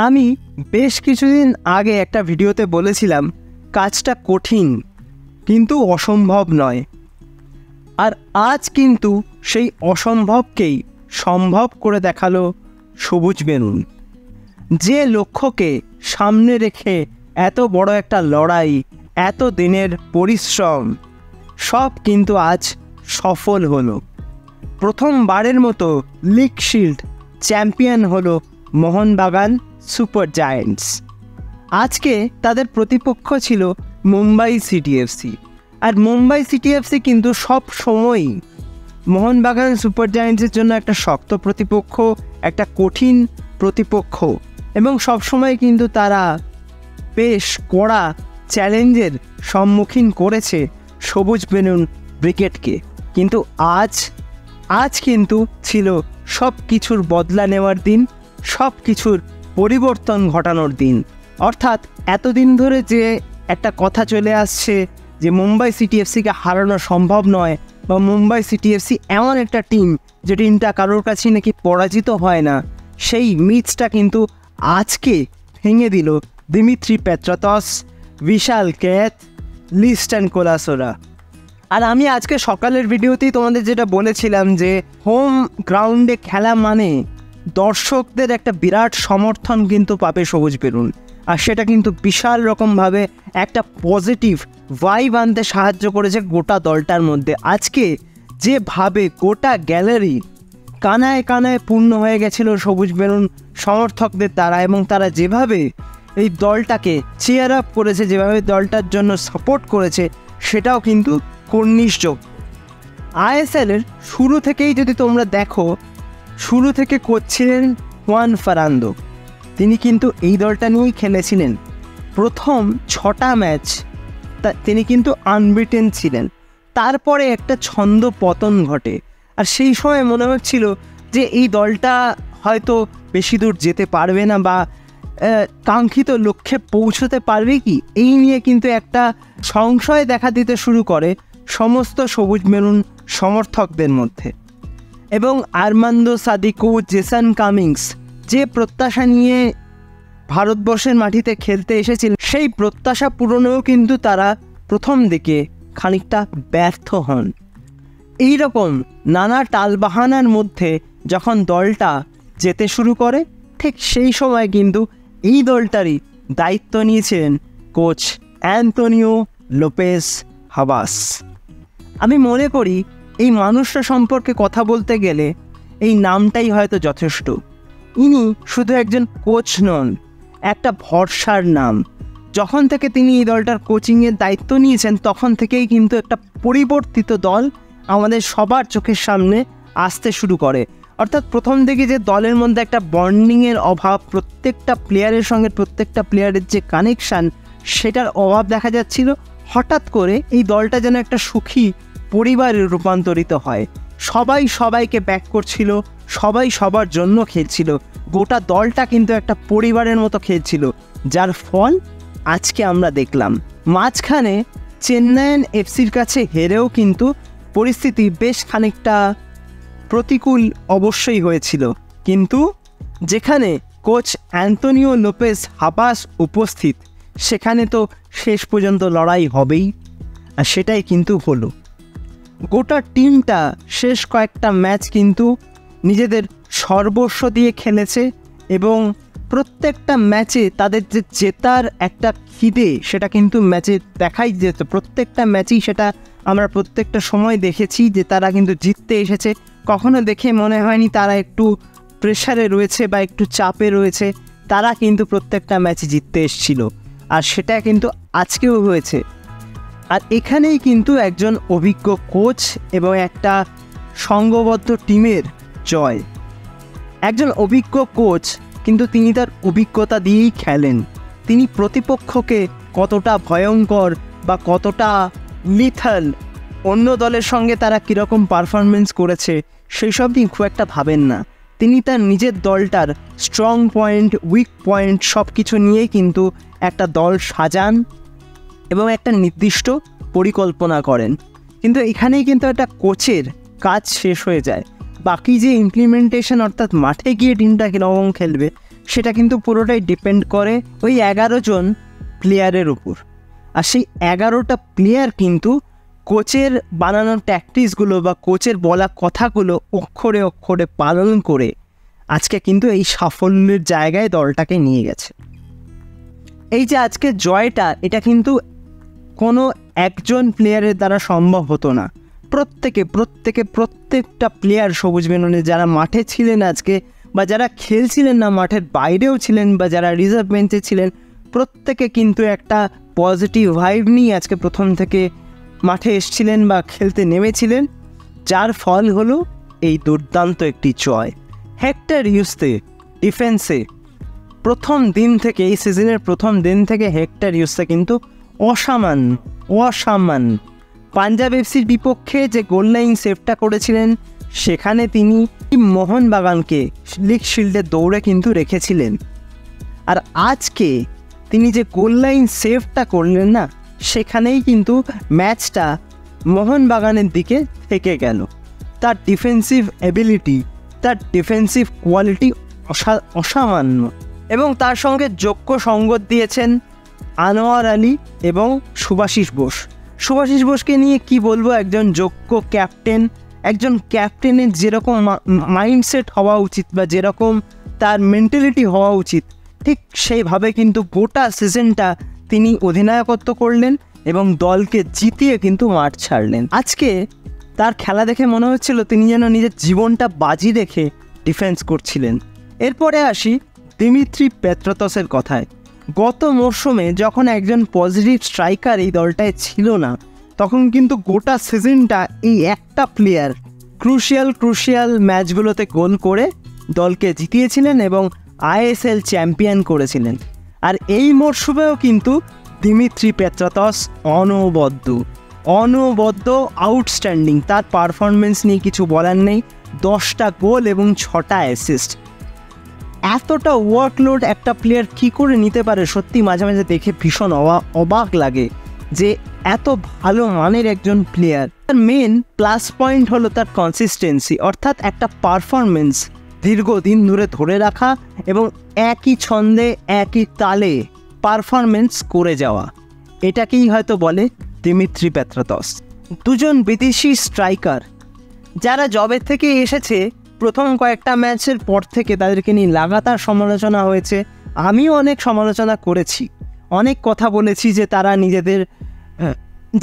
আমি বেশ কিছুদিন আগে একটা ভিডিওতে বলেছিলাম কাজটা কঠিন কিন্তু অসম্ভব নয়। আর আজ কিন্তু সেই অসম্ভবকেই সম্ভব করে দেখালো সবুজ মেরুন। যে লক্ষ্যকে সামনে রেখে এত বড় একটা লড়াই, এত দিনের পরিশ্রম সব কিন্তু আজ সফল হলো। প্রথমবারের মতো লিগ শিল্ড চ্যাম্পিয়ন হলো মোহনবাগান সুপার জায়ান্টস। আজকে তাদের প্রতিপক্ষ ছিল মুম্বাই সিটি এফসি। আর মুম্বাই সিটি এফসি কিন্তু সব সময়ই মোহনবাগান সুপার জায়ান্টসের জন্য একটা শক্ত প্রতিপক্ষ, একটা কঠিন প্রতিপক্ষ, এবং সবসময় কিন্তু তারা বেশ কড়া চ্যালেঞ্জের সম্মুখীন করেছে সবুজ মেরুন ব্রিগেডকে। কিন্তু আজ কিন্তু ছিল সব কিছুর বদলা নেওয়ার দিন, সব কিছুর পরিবর্তন ঘটানোর দিন। অর্থাৎ এতদিন ধরে যে একটা কথা চলে আসছে যে মুম্বাই সিটি এফসিকে হারানো সম্ভব নয়, বা মুম্বাই সিটি এফসি এমন একটা টিম যে টিমটা কারোর কাছে নাকি পরাজিত হয় না, সেই মিথটা কিন্তু আজকে ভেঙে দিল দিমিত্রি পেত্রাতস, বিশাল কেত, লিস্টন কোলাসোরা। আর আমি আজকে সকালের ভিডিওতেই তোমাদের যেটা বলেছিলাম যে হোম গ্রাউন্ডে খেলা মানে দর্শকদের একটা বিরাট সমর্থন কিন্তু পাবে সবুজ মেরুন। আর সেটা কিন্তু বিশাল রকমভাবে একটা পজিটিভ ভাইব আনতে সাহায্য করেছে গোটা দলটার মধ্যে। আজকে যেভাবে গোটা গ্যালারি কানায় কানায় পূর্ণ হয়ে গেছিল সবুজ মেরুন সমর্থকদের দ্বারা, এবং তারা যেভাবে এই দলটাকে চেয়ার আপ করেছে, যেভাবে দলটার জন্য সাপোর্ট করেছে, সেটাও কিন্তু কর্নিশযোগ্য। আইএসএলের শুরু থেকেই যদি তোমরা দেখো, শুরু থেকে কোচ ছিলেন হুয়ান ফারান্দো। তিনি কিন্তু এই দলটা নিয়েই খেলেছিলেন। প্রথম 6টা ম্যাচ তিনি কিন্তু আনবিটেন ছিলেন। তারপরে একটা ছন্দ পতন ঘটে, আর সেই সময় মনে হচ্ছিল যে এই দলটা হয়তো বেশি দূর যেতে পারবে না, বা কাঙ্ক্ষিত লক্ষ্যে পৌঁছতে পারবে কি, এই নিয়ে কিন্তু একটা সংশয় দেখা দিতে শুরু করে সমস্ত সবুজ মেরুন সমর্থকদের মধ্যে। এবং আর্মান্দো সাদিকো, জেসন কামিংস যে প্রত্যাশা নিয়ে ভারতবর্ষের মাটিতে খেলতে এসেছিল, সেই প্রত্যাশা পূরণেও কিন্তু তারা প্রথম দিকে খানিকটা ব্যর্থ হন। এই রকম নানা টালবাহানার মধ্যে যখন দলটা যেতে শুরু করে, ঠিক সেই সময় কিন্তু এই দলটারই দায়িত্ব নিয়েছিলেন কোচ অ্যান্তোনিও লোপেজ হাবাস। আমি মনে করি এই মানুষটা সম্পর্কে কথা বলতে গেলে এই নামটাই হয়তো যথেষ্ট। ইনি শুধু একজন কোচ নন, একটা ভরসার নাম। যখন থেকে তিনি এই দলটার কোচিংয়ের দায়িত্ব নিয়েছেন, তখন থেকেই কিন্তু একটা পরিবর্তিত দল আমাদের সবার চোখের সামনে আসতে শুরু করে। অর্থাৎ প্রথম দিকে যে দলের মধ্যে একটা বন্ডিংয়ের অভাব, প্রত্যেকটা প্লেয়ারের সঙ্গে প্রত্যেকটা প্লেয়ারের যে কানেকশান, সেটার অভাব দেখা যাচ্ছিল, হঠাৎ করে এই দলটা যেন একটা সুখী পরিবারে রূপান্তরিত হয়। সবাই সবাইকে ব্যাক করছিল, সবাই সবার জন্য খেলছিল, গোটা দলটা কিন্তু একটা পরিবারের মতো খেলছিল, যার ফল আজকে আমরা দেখলাম। মাঝখানে চেন্নাইন এফসির কাছে হেরেও কিন্তু পরিস্থিতি বেশ খানিকটা প্রতিকূল অবশ্যই হয়েছিল, কিন্তু যেখানে কোচ অ্যান্তোনিও লোপেজ হাবাস উপস্থিত, সেখানে তো শেষ পর্যন্ত লড়াই হবেই, আর সেটাই কিন্তু হলো। গোটা টিমটা শেষ কয়েকটা ম্যাচ কিন্তু নিজেদের সর্বস্ব দিয়ে খেলেছে, এবং প্রত্যেকটা ম্যাচে তাদের যে জেতার একটা খিদে, সেটা কিন্তু ম্যাচে দেখাই যেত। প্রত্যেকটা ম্যাচেই সেটা আমরা প্রত্যেকটা সময় দেখেছি যে তারা কিন্তু জিততে এসেছে। কখনো দেখে মনে হয়নি তারা একটু প্রেশারে রয়েছে বা একটু চাপে রয়েছে। তারা কিন্তু প্রত্যেকটা ম্যাচে জিততে এসেছিল, আর সেটা কিন্তু আজকেও হয়েছে। আর এখানেই কিন্তু একজন অভিজ্ঞ কোচ এবং একটা সংঘবদ্ধ টিমের জয়। একজন অভিজ্ঞ কোচ কিন্তু তিনি তার অভিজ্ঞতা দিয়েই খেলেন। তিনি প্রতিপক্ষকে কতটা ভয়ঙ্কর বা কতটা লিথাল, অন্য দলের সঙ্গে তারা কীরকম পারফরমেন্স করেছে, সেই সব তিনি খুব একটা ভাবেন না। তিনি তার নিজের দলটার স্ট্রং পয়েন্ট, উইক পয়েন্ট সব কিছু নিয়েই কিন্তু একটা দল সাজান এবং একটা নির্দিষ্ট পরিকল্পনা করেন। কিন্তু এখানেই কিন্তু একটা কোচের কাজ শেষ হয়ে যায়। বাকি যে ইমপ্লিমেন্টেশন, অর্থাৎ মাঠে গিয়ে টিমটা কীরকম খেলবে, সেটা কিন্তু পুরোটাই ডিপেন্ড করে ওই 11 জন প্লেয়ারের উপর। আর সেই 11টা প্লেয়ার কিন্তু কোচের বানানো ট্যাকটিক্সগুলো বা কোচের বলা কথাগুলো অক্ষরে অক্ষরে পালন করে আজকে কিন্তু এই সাফল্যের জায়গায় দলটাকে নিয়ে গেছে। এই যে আজকে জয়টা, এটা কিন্তু কোনো একজন প্লেয়ারের দ্বারা সম্ভব হতো না। প্রত্যেকটা প্লেয়ার সবুজ মেননে যারা মাঠে ছিলেন আজকে, বা যারা খেলছিলেন না, মাঠের বাইরেও ছিলেন, বা যারা রিজার্ভ বেঞ্চে ছিলেন, প্রত্যেকে কিন্তু একটা পজিটিভ ভাইব নিয়ে আজকে প্রথম থেকে মাঠে এসেছিলেন বা খেলতে নেমেছিলেন, যার ফল হলো এই দুর্দান্ত একটি জয়। হেক্টর ইউস্তে ডিফেন্সে প্রথম দিন থেকে, এই সিজনের প্রথম দিন থেকে হেক্টর ইউস্তে কিন্তু অসামান্য পাঞ্জাব এফসির বিপক্ষে যে গোল লাইন সেভটা করেছিলেন, সেখানে তিনি মোহনবাগানকে লিগ শিল্ডের দৌড়ে কিন্তু রেখেছিলেন। আর আজকে তিনি যে গোল লাইন সেভটা করলেন না, সেখানেই কিন্তু ম্যাচটা মোহনবাগানের দিকে থেকে গেল। তার ডিফেন্সিভ এবিলিটি, তার ডিফেন্সিভ কোয়ালিটি অসামান্য। এবং তার সঙ্গে যোগ্য সঙ্গত দিয়েছেন আনোয়ার আলী এবং শুভাশিস বোসকে নিয়ে কি বলবো, একজন যোগ্য ক্যাপ্টেন, একজন ক্যাপ্টেনের যেরকম মাইন্ডসেট হওয়া উচিত বা যেরকম তার মেন্টালিটি হওয়া উচিত, ঠিক সেইভাবে কিন্তু গোটা সিজনটা তিনি অধিনায়কত্ব করলেন এবং দলকে জিতিয়ে কিন্তু মাঠ ছাড়লেন। আজকে তার খেলা দেখে মনে হচ্ছিল তিনি যেন নিজের জীবনটা বাজি রেখে ডিফেন্স করছিলেন। এরপরে আসি দিমিত্রি পেত্রাতসের কথায়। গত মরশুমে যখন একজন পজিটিভ স্ট্রাইকার এই দলটায় ছিল না, তখন কিন্তু গোটা সিজনটা এই একটা প্লেয়ার ক্রুশিয়াল ম্যাচগুলোতে গোল করে দলকে জিতিয়েছিলেন এবং আইএসএল চ্যাম্পিয়ন করেছিলেন। আর এই মরশুমেও কিন্তু দিমিত্রি পেত্রাতস অনবদ্য আউটস্ট্যান্ডিং। তার পারফরমেন্স নিয়ে কিছু বলার নেই। 10টা গোল এবং 6টা অ্যাসিস্ট। এতটা ওয়ার্কলোড একটা প্লেয়ার কী করে নিতে পারে, সত্যি মাঝে মাঝে দেখে ভীষণ অবাক লাগে যে এত ভালো মানের একজন প্লেয়ার। তার মেন প্লাস পয়েন্ট হলো তার কনসিস্টেন্সি, অর্থাৎ একটা পারফরমেন্স দীর্ঘদিন ধরে রাখা এবং একই ছন্দে একই তালে পারফরমেন্স করে যাওয়া, এটাকেই হয়তো বলে দিমিত্রি পেত্রাতস। দুজন বিদেশি স্ট্রাইকার যারা জবের থেকে এসেছে, প্রথম কয়েকটা ম্যাচের পর থেকে তাদেরকে নিয়ে লাগাতার সমালোচনা হয়েছে। আমিও অনেক সমালোচনা করেছি, অনেক কথা বলেছি যে তারা নিজেদের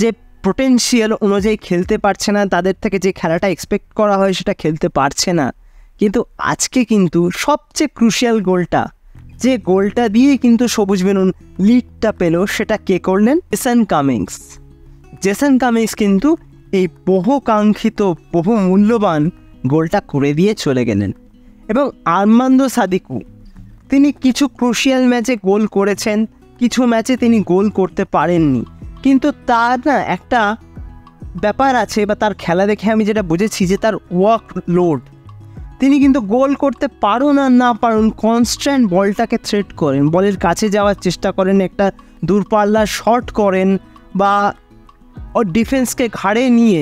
যে পোটেনশিয়াল অনুযায়ী খেলতে পারছে না, তাদের থেকে যে খেলাটা এক্সপেক্ট করা হয় সেটা খেলতে পারছে না। কিন্তু আজকে কিন্তু সবচেয়ে ক্রুশিয়াল গোলটা, যে গোলটা দিয়ে কিন্তু সবুজ মেরুন লিডটা পেল, সেটা কে করলেন? জেসন কামিংস কিন্তু এই বহুকাঙ্ক্ষিত বহু মূল্যবান গোলটা করে দিয়ে চলে গেলেন। এবং আর্মান্দো সাদিকু, তিনি কিছু ক্রুশিয়াল ম্যাচে গোল করেছেন, কিছু ম্যাচে তিনি গোল করতে পারেননি। কিন্তু তার না একটা ব্যাপার আছে, বা তার খেলা দেখে আমি যেটা বুঝেছি, যে তার ওয়ার্ক লোড, তিনি কিন্তু গোল করতে পারুন আর না পারুন কনস্ট্যান্ট বলটাকে থ্রেট করেন, বলের কাছে যাওয়ার চেষ্টা করেন, একটা দূরপাল্লার শট করেন, বা ওর ডিফেন্সকে ঘাড়ে নিয়ে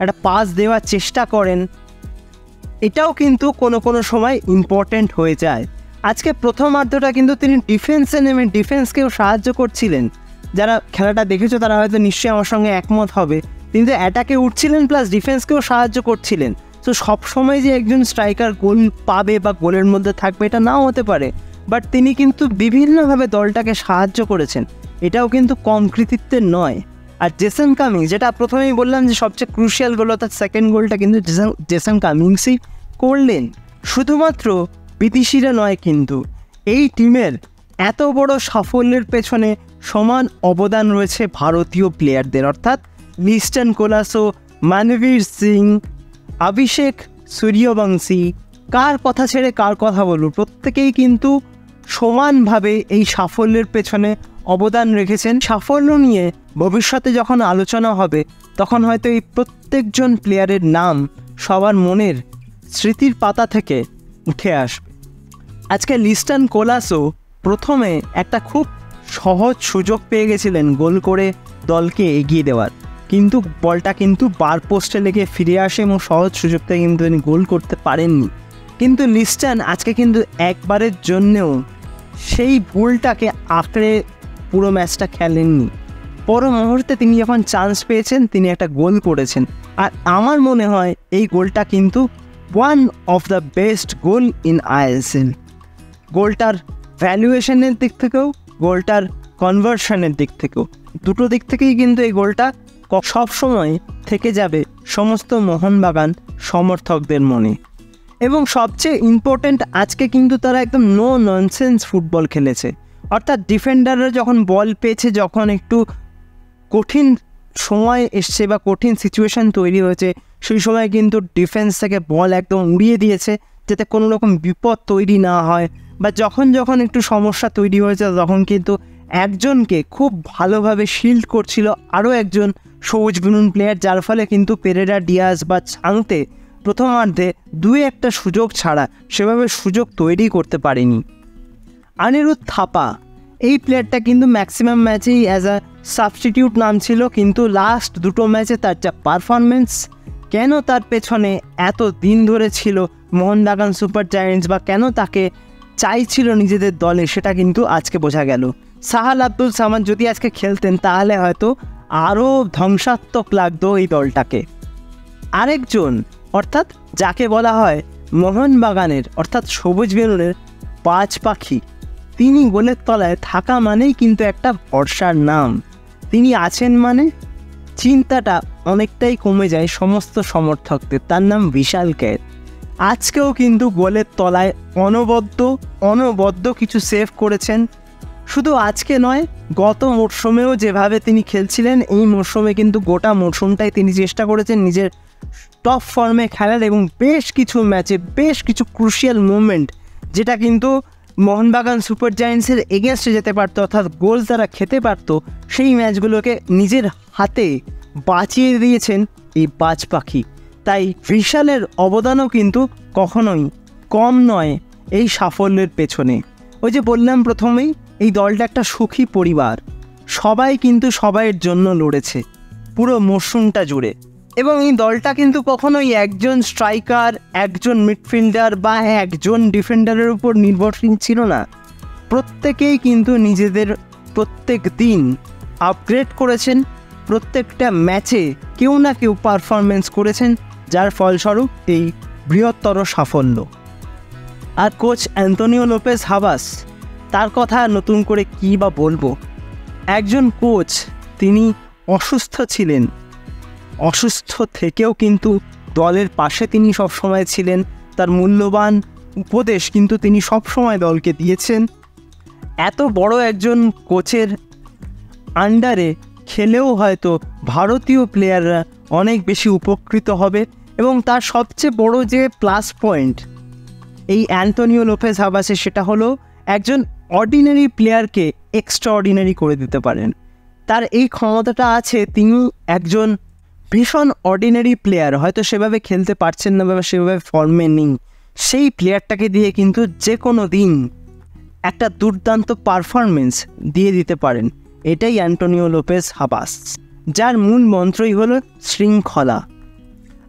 একটা পাস দেওয়ার চেষ্টা করেন। এটাও কিন্তু কোনো সময় ইম্পর্ট্যান্ট হয়ে যায়। আজকে প্রথমার্ধটা কিন্তু তিনি ডিফেন্সে নেমে ডিফেন্সকেও সাহায্য করছিলেন। যারা খেলাটা দেখেছো তারা হয়তো নিশ্চয়ই আমার সঙ্গে একমত হবে, তিনি তো অ্যাটাকে উঠছিলেন প্লাস ডিফেন্সকেও সাহায্য করছিলেন। তো সবসময় যে একজন স্ট্রাইকার গোল পাবে বা গোলের মধ্যে থাকবে এটা নাও হতে পারে, বাট তিনি কিন্তু বিভিন্নভাবে দলটাকে সাহায্য করেছেন, এটাও কিন্তু কম কৃতিত্বের নয়। আর জেসন কামিংস, যেটা প্রথমেই বললাম যে সবচেয়ে ক্রুশিয়াল গোল, অর্থাৎ সেকেন্ড গোলটা কিন্তু জেসন কামিংসই করলেন। শুধুমাত্র বিদেশিরা নয়, কিন্তু এই টিমের এত বড় সাফল্যের পেছনে সমান অবদান রয়েছে ভারতীয় প্লেয়ারদের, অর্থাৎ লিস্টন কোলাসো, মানবীর সিং, অভিষেক সূর্যবংশী। কার কথা ছেড়ে কার কথা বলব, প্রত্যেকেই কিন্তু সমানভাবে এই সাফল্যের পেছনে অবদান রেখেছেন। সাফল্য নিয়ে ভবিষ্যতে যখন আলোচনা হবে, তখন হয়তো এই প্রত্যেকজন প্লেয়ারের নাম সবার মনের স্মৃতির পাতা থেকে উঠে আসবে। আজকে লিস্টন কোলাসো প্রথমে একটা খুব সহজ সুযোগ পেয়ে গেছিলেন গোল করে দলকে এগিয়ে দেওয়ার, কিন্তু বলটা কিন্তু বার পোস্টে লেগে ফিরে আসে এবং সহজ সুযোগটা কিন্তু তিনি গোল করতে পারেননি। কিন্তু লিস্টন আজকে কিন্তু একবারের জন্যেও সেই ভুলটাকে আঁকড়ে পুরো ম্যাচটা খেলেননি। পর মুহূর্তে তিনি যখন চান্স পেয়েছেন তিনি একটা গোল করেছেন, আর আমার মনে হয় এই গোলটা কিন্তু one of the best goal in ISL. গোলটার ভ্যালুয়েশনের দিক থেকেও, গোলটার কনভার্সনের দিক থেকেও, দুটো দিক থেকেই কিন্তু এই গোলটা সবসময় থেকে যাবে সমস্ত মোহনবাগান সমর্থকদের মনে। এবং সবচেয়ে ইম্পর্ট্যান্ট, আজকে কিন্তু তারা একদম নো ননসেন্স ফুটবল খেলেছে। অর্থাৎ ডিফেন্ডাররা যখন বল পেয়েছে, যখন একটু কঠিন সময় এসছে বা কঠিন সিচুয়েশান তৈরি হয়েছে, সেই সময় কিন্তু ডিফেন্স থেকে বল একদম উড়িয়ে দিয়েছে যাতে কোনো রকম বিপদ তৈরি না হয়। বা যখন একটু সমস্যা তৈরি হয়েছে তখন কিন্তু একজনকে খুব ভালোভাবে শিল্ড করছিল আরও একজন সবুজ বুনুন প্লেয়ার, যার ফলে কিন্তু পেরেরা ডিয়াজ বা ছাংতে প্রথমার্ধে দুই একটা সুযোগ ছাড়া সেভাবে সুযোগ তৈরি করতে পারেনি। অনিরুদ্ধ থাপা এই প্লেয়ারটা কিন্তু ম্যাক্সিমাম ম্যাচেই অ্যাজ আ সাবস্টিটিউট নাম ছিল, কিন্তু লাস্ট দুটো ম্যাচে তার যা পারফরমেন্স, কেন তার পেছনে এত দিন ধরে ছিল মোহনবাগান সুপার জায়ান্টস বা কেন তাকে চাইছিল নিজেদের দলে, সেটা কিন্তু আজকে বোঝা গেল। সাহাল আব্দুল সামাদ যদি আজকে খেলতেন তাহলে হয়তো আরও ধ্বংসাত্মক লাগতো এই দলটাকে। আরেকজন, অর্থাৎ যাকে বলা হয় মোহনবাগানের অর্থাৎ সবুজ বেলুনের বাজ পাখি, তিনি গোলের তলায় থাকা মানেই কিন্তু একটা ভরসার নাম। তিনি আছেন মানে চিন্তাটা অনেকটাই কমে যায় সমস্ত সমর্থকদের। তার নাম বিশাল ক্যাট। আজকেও কিন্তু গোলের তলায় অনবদ্য কিছু সেভ করেছেন। শুধু আজকে নয়, গত মরশুমেও যেভাবে তিনি খেলছিলেন, এই মরশুমে কিন্তু গোটা মরশুমটাই তিনি চেষ্টা করেছেন নিজের টপ ফর্মে খেলার, এবং বেশ কিছু ম্যাচে বেশ কিছু ক্রুশিয়াল মুভমেন্ট যেটা কিন্তু মোহনবাগান সুপার জায়ান্টসের এগেনস্টে যেতে পারতো, অর্থাৎ গোল তারা খেতে পারতো, সেই ম্যাচগুলোকে নিজের হাতে বাঁচিয়ে দিয়েছেন এই বাজ পাখি। তাই বিশালের অবদানও কিন্তু কখনোই কম নয় এই সাফল্যের পেছনে। ওই যে বললাম প্রথমেই, এই দলটা একটা সুখী পরিবার, সবাই কিন্তু সবাইয়ের জন্য লড়েছে পুরো মরশুমটা জুড়ে। এবং এই দলটা কিন্তু কখনোই একজন স্ট্রাইকার, একজন মিডফিল্ডার বা একজন ডিফেন্ডারের উপর নির্ভরশীল ছিল না। প্রত্যেকেই কিন্তু নিজেদের প্রত্যেক দিন আপগ্রেড করেছেন, প্রত্যেকটা ম্যাচে কেউ না কেউ পারফরমেন্স করেছেন, যার ফলস্বরূপ এই বৃহত্তর সাফল্য। আর কোচ অ্যান্তোনিও লোপেজ হাবাস, তার কথা নতুন করে কী বা বলবো। একজন কোচ, তিনি অসুস্থ ছিলেন, অসুস্থ থেকেও কিন্তু দলের পাশে তিনি সবসময় ছিলেন। তার মূল্যবান উপদেশ কিন্তু তিনি সবসময় দলকে দিয়েছেন। এত বড় একজন কোচের আন্ডারে খেলেও হয়তো ভারতীয় প্লেয়াররা অনেক বেশি উপকৃত হবে। এবং তার সবচেয়ে বড় যে প্লাস পয়েন্ট এই অ্যান্তোনিও লোপেজ হাবাসে, সেটা হলো একজন অর্ডিনারি প্লেয়ারকে এক্সট্রা অর্ডিনারি করে দিতে পারেন। তার এই ক্ষমতাটা আছে। তিনি একজন ভীষণ অর্ডিনারি প্লেয়ার, হয়তো সেভাবে খেলতে পারছেন না বা সেভাবে ফর্মে নেই, সেই প্লেয়ারটাকে দিয়ে কিন্তু যে কোনো দিন একটা দুর্দান্ত পারফরমেন্স দিয়ে দিতে পারেন। এটাই অ্যান্তোনিও লোপেজ হাবাস, যার মূল মন্ত্রই হলো শৃঙ্খলা।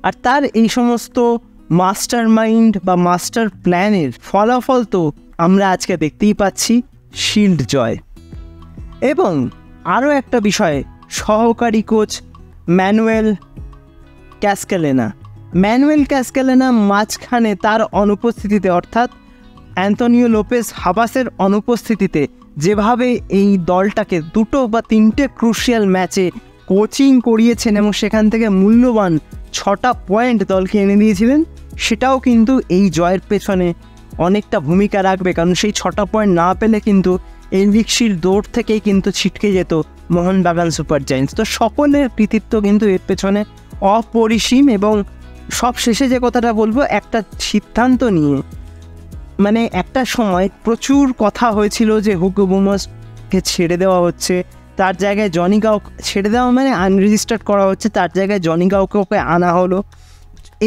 আর তার এই সমস্ত মাস্টার মাইন্ড বা মাস্টার প্ল্যানের ফলাফল তো আমরা আজকে দেখতেই পাচ্ছি, শিল্ড জয়। এবং আরও একটা বিষয়, সহকারী কোচ ম্যানুয়েল ক্যাসকেলেনা মাঝখানে তার অনুপস্থিতিতে, অর্থাৎ অ্যান্তোনিও লোপেজ হাবাসের অনুপস্থিতিতে যেভাবে এই দলটাকে 2 বা 3টে ক্রুশিয়াল ম্যাচে কোচিং করিয়েছেন এবং সেখান থেকে মূল্যবান 6টা পয়েন্ট দলকে এনে দিয়েছিলেন, সেটাও কিন্তু এই জয়ের পেছনে অনেকটা ভূমিকা রাখবে। কারণ সেই 6টা পয়েন্ট না পেলে কিন্তু এই লিগশির দৌড় থেকেই কিন্তু ছিটকে যেত মোহনবাগান সুপার জায়ান্টস। তো সকলের কৃতিত্ব কিন্তু এর পেছনে অপরিসীম। এবং সব শেষে যে কথাটা বলবো, একটা সিদ্ধান্ত নিয়ে, মানে একটা সময় প্রচুর কথা হয়েছিল যে হুগো বুমসকে ছেড়ে দেওয়া হচ্ছে, তার জায়গায় জনি গাউকে ছেড়ে দেওয়া মানে আনরেজিস্টার্ড করা হচ্ছে, তার জায়গায় জনি গাউকে ওকে আনা হলো।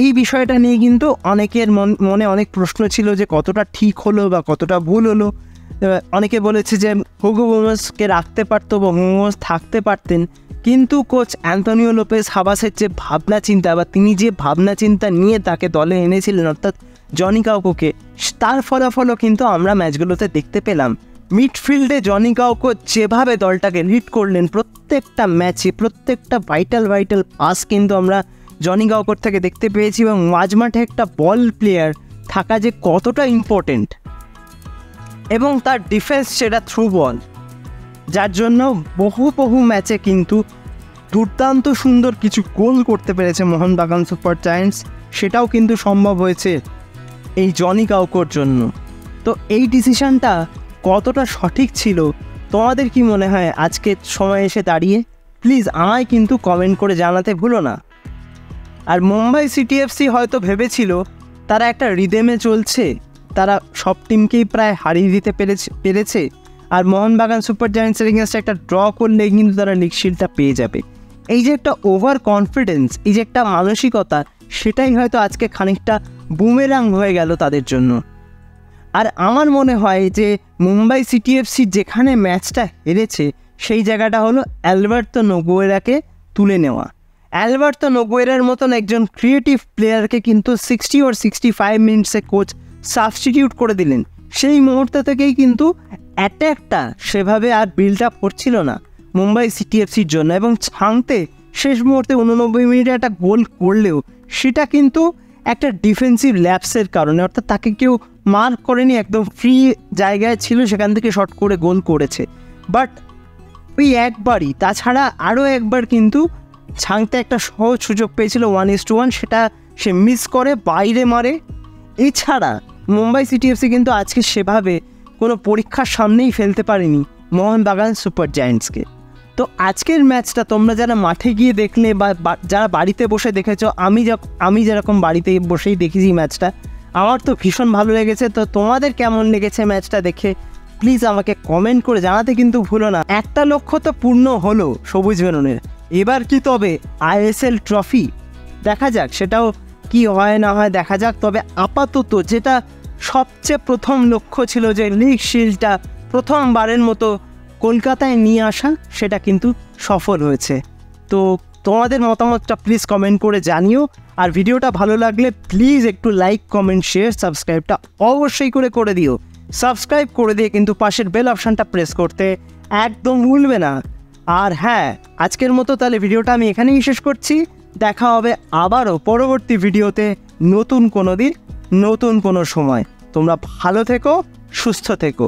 এই বিষয়টা নিয়ে কিন্তু অনেকের মনে অনেক প্রশ্ন ছিল যে কতটা ঠিক হলো বা কতটা ভুল হলো। অনেকে বলেছে যে হুগো বুমসকে রাখতে পারতো বা হুগো বুমস থাকতে পারতেন, কিন্তু কোচ অ্যান্তোনিও লোপেজ হাবাসের যে ভাবনা চিন্তা বা তিনি যে ভাবনা চিন্তা নিয়ে তাকে দলে এনেছিলেন, অর্থাৎ জনি কাউকোকে, তার ফলাফলও কিন্তু আমরা ম্যাচগুলোতে দেখতে পেলাম। মিডফিল্ডে জনি কাউকো যেভাবে দলটাকে লিড করলেন, প্রত্যেকটা ম্যাচে প্রত্যেকটা ভাইটাল পাস কিন্তু আমরা জনি কাউকোর থেকে দেখতে পেয়েছি। এবং মাঝমাঠে একটা বল প্লেয়ার থাকা যে কতটা ইম্পর্টেন্ট, এবং তার ডিফেন্স সেটা থ্রু বল, যার জন্য বহু ম্যাচে কিন্তু দুর্দান্ত সুন্দর কিছু গোল করতে পেরেছে মোহনবাগান সুপার জায়ান্টস। সেটাও কিন্তু সম্ভব হয়েছে এই জনি কাউকোর জন্য। তো এই ডিসিশনটা কতটা সঠিক ছিল, তোমাদের কি মনে হয় আজকের সময় এসে দাঁড়িয়ে? প্লিজ আমায় কিন্তু কমেন্ট করে জানাতে ভুলো না। আর মুম্বাই সিটি এফসি হয়তো ভেবেছিল তারা একটা রিদেমে চলছে, তারা সব টিমকেই প্রায় হারিয়ে দিতে পেরেছে, আর মোহনবাগান সুপার জায়ান্টসের এগেইনস্টে একটা ড্র করলে কিন্তু তারা লিগ শিল্ডটা পেয়ে যাবে। এই যে একটা ওভার কনফিডেন্স, এই যে একটা মানসিকতা, সেটাই হয়তো আজকে খানিকটা বুমেরাং হয়ে গেল তাদের জন্য। আর আমার মনে হয় যে মুম্বাই সিটি এফসি যেখানে ম্যাচটা হেরেছে সেই জায়গাটা হলো অ্যালবার্তো নোগুয়েরাকে তুলে নেওয়া। অ্যালবার্তো নোগুয়েরার মতন একজন ক্রিয়েটিভ প্লেয়ারকে কিন্তু 60 or 65 মিনিটসে কোচ সাবস্টিটিউট করে দিলেন। সেই মুহূর্ত থেকেই কিন্তু অ্যাট্যাকটা সেভাবে আর বিল্ড আপ করছিল না মুম্বাই সিটি এফসির জন্য। এবং ছাংতে শেষ মুহূর্তে 89 মিনিটে একটা গোল করলেও সেটা কিন্তু একটা ডিফেন্সিভ ল্যাপসের কারণে, অর্থাৎ তাকে কেউ মার্ক করেনি, একদম ফ্রি জায়গায় ছিল, সেখান থেকে শট করে গোল করেছে। বাট ওই একবারই, তাছাড়া আরও একবার কিন্তু ছাংতে একটা সহজ সুযোগ পেয়েছিল 1:1, সেটা সে মিস করে বাইরে মারে। এছাড়া মুম্বাই সিটি এফসি কিন্তু আজকে সেভাবে কোনো পরীক্ষার সামনেই ফেলতে পারেনি মোহনবাগান সুপার জায়ান্টসকে। তো আজকের ম্যাচটা তোমরা যারা মাঠে গিয়ে দেখলে বা যারা বাড়িতে বসে দেখেছো, আমি যেরকম বাড়িতে বসেই দেখেছি ম্যাচটা, আমার তো ভীষণ ভালো লেগেছে। তো তোমাদের কেমন লেগেছে ম্যাচটা দেখে প্লিজ আমাকে কমেন্ট করে জানাতে কিন্তু ভুলো না। একটা লক্ষ্য তো পূর্ণ হলো সবুজ মেরুনের, এবার কি তবে আইএসএল ট্রফি? দেখা যাক সেটাও কি হয় না হয়, দেখা যাক। তবে আপাতত যেটা সবচেয়ে প্রথম লক্ষ্য ছিল, যে লিগ শিল্ডটা প্রথমবারের মতো কলকাতায় নিয়ে আসা, সেটা কিন্তু সফল হয়েছে। তো তোমাদের মতামতটা প্লিজ কমেন্ট করে জানিও। আর ভিডিওটা ভালো লাগলে প্লিজ একটু লাইক, কমেন্ট, শেয়ার, সাবস্ক্রাইবটা অবশ্যই করে দিও। সাবস্ক্রাইব করে দিয়ে কিন্তু পাশের বেল অপশানটা প্রেস করতে একদম ভুলবে না। আর হ্যাঁ, আজকের মতো তাহলে ভিডিওটা আমি এখানেই শেষ করছি। দেখা হবে আবারও পরবর্তী ভিডিওতে, নতুন কোনো দিন, নতুন কোনো সময়। তোমরা ভালো থেকো, সুস্থ থেকো।